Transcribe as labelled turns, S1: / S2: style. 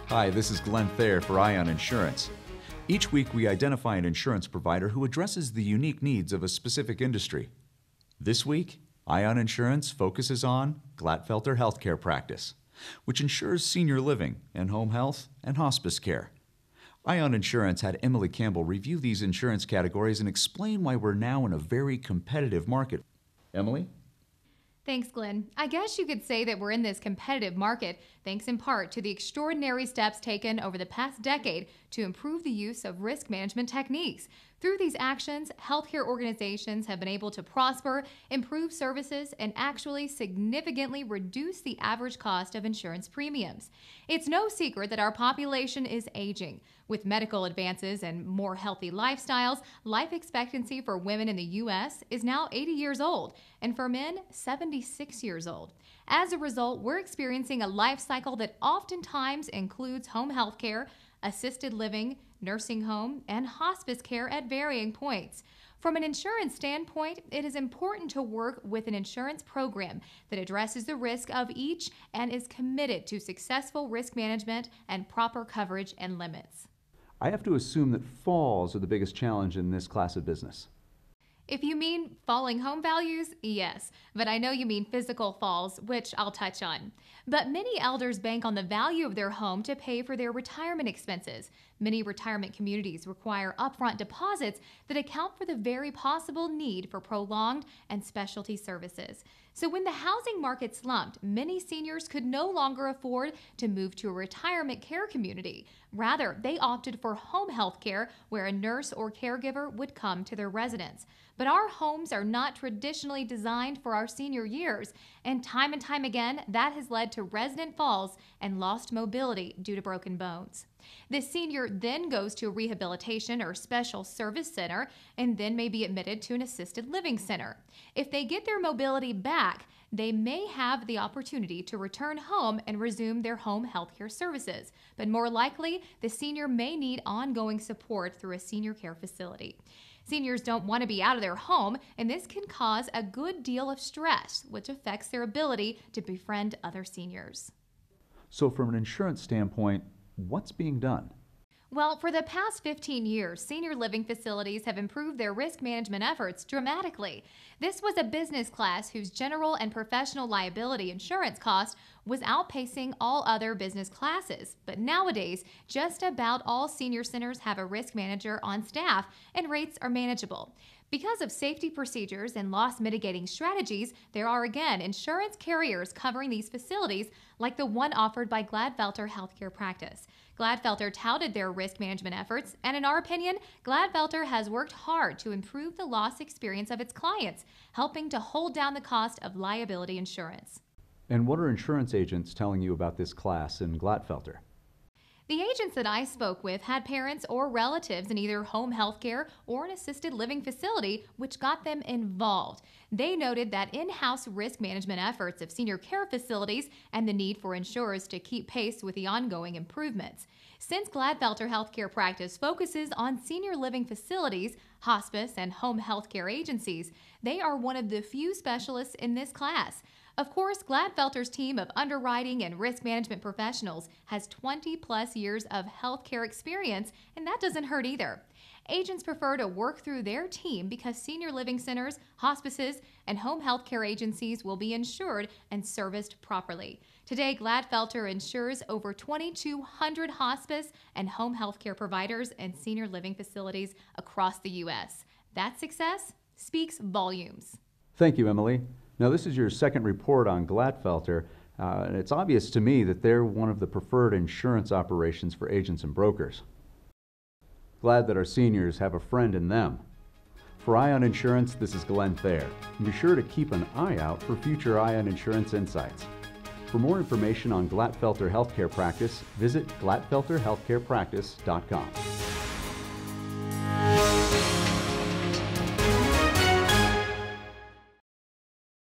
S1: Hi, this is Glatfelter for Ion Insurance. Each week we identify an insurance provider who addresses the unique needs of a specific industry. This week, Ion Insurance focuses on Glatfelter Healthcare Practice, which insures senior living and home health and hospice care. Ion Insurance had Emily Campbell review these insurance categories and explain why we're now in a very competitive market. Emily?
S2: Thanks, Glenn. I guess you could say that we're in this competitive market thanks in part to the extraordinary steps taken over the past decade to improve the use of risk management techniques. Through these actions, healthcare organizations have been able to prosper, improve services, and actually significantly reduce the average cost of insurance premiums. It's no secret that our population is aging. With medical advances and more healthy lifestyles, life expectancy for women in the U.S. is now 80 years old, and for men, 76 years old. As a result, we're experiencing a life cycle that oftentimes includes home health care, assisted living, nursing home, and hospice care at varying points. From an insurance standpoint, it is important to work with an insurance program that addresses the risk of each and is committed to successful risk management and proper coverage and limits.
S1: I have to assume that falls are the biggest challenge in this class of business.
S2: If you mean falling home values, yes, but I know you mean physical falls, which I'll touch on. But many elders bank on the value of their home to pay for their retirement expenses. Many retirement communities require upfront deposits that account for the very possible need for prolonged and specialty services. So when the housing market slumped, many seniors could no longer afford to move to a retirement care community. Rather, they opted for home health care, where a nurse or caregiver would come to their residence. But our homes are not traditionally designed for our senior years, and time again, that has led to resident falls and lost mobility due to broken bones. The senior then goes to a rehabilitation or special service center and then may be admitted to an assisted living center. If they get their mobility back, they may have the opportunity to return home and resume their home health care services. But more likely, the senior may need ongoing support through a senior care facility. Seniors don't want to be out of their home, and this can cause a good deal of stress, which affects their ability to befriend other seniors.
S1: So from an insurance standpoint, what's being done?
S2: Well, for the past 15 years, senior living facilities have improved their risk management efforts dramatically. This was a business class whose general and professional liability insurance cost was outpacing all other business classes. But nowadays, just about all senior centers have a risk manager on staff, and rates are manageable. Because of safety procedures and loss mitigating strategies, there are again insurance carriers covering these facilities, like the one offered by Glatfelter Healthcare Practice. Glatfelter touted their risk management efforts, and in our opinion, Glatfelter has worked hard to improve the loss experience of its clients, helping to hold down the cost of liability insurance.
S1: And what are insurance agents telling you about this class in Glatfelter?
S2: The agents that I spoke with had parents or relatives in either home health care or an assisted living facility, which got them involved. They noted that in-house risk management efforts of senior care facilities and the need for insurers to keep pace with the ongoing improvements. Since Glatfelter Healthcare Practice focuses on senior living facilities, hospice, and home health care agencies, they are one of the few specialists in this class. Of course, Glatfelter's team of underwriting and risk management professionals has 20-plus years of healthcare experience, and that doesn't hurt either. Agents prefer to work through their team because senior living centers, hospices, and home health care agencies will be insured and serviced properly. Today, Glatfelter insures over 2,200 hospice and home health care providers and senior living facilities across the U.S. That success speaks volumes.
S1: Thank you, Emily. Now, this is your second report on Glatfelter, and it's obvious to me that they're one of the preferred insurance operations for agents and brokers. Glad that our seniors have a friend in them. For Ion Insurance, this is Glenn Thayer. Be sure to keep an eye out for future Ion Insurance insights. For more information on Glatfelter Healthcare Practice, visit glatfelterhealthcarepractice.com.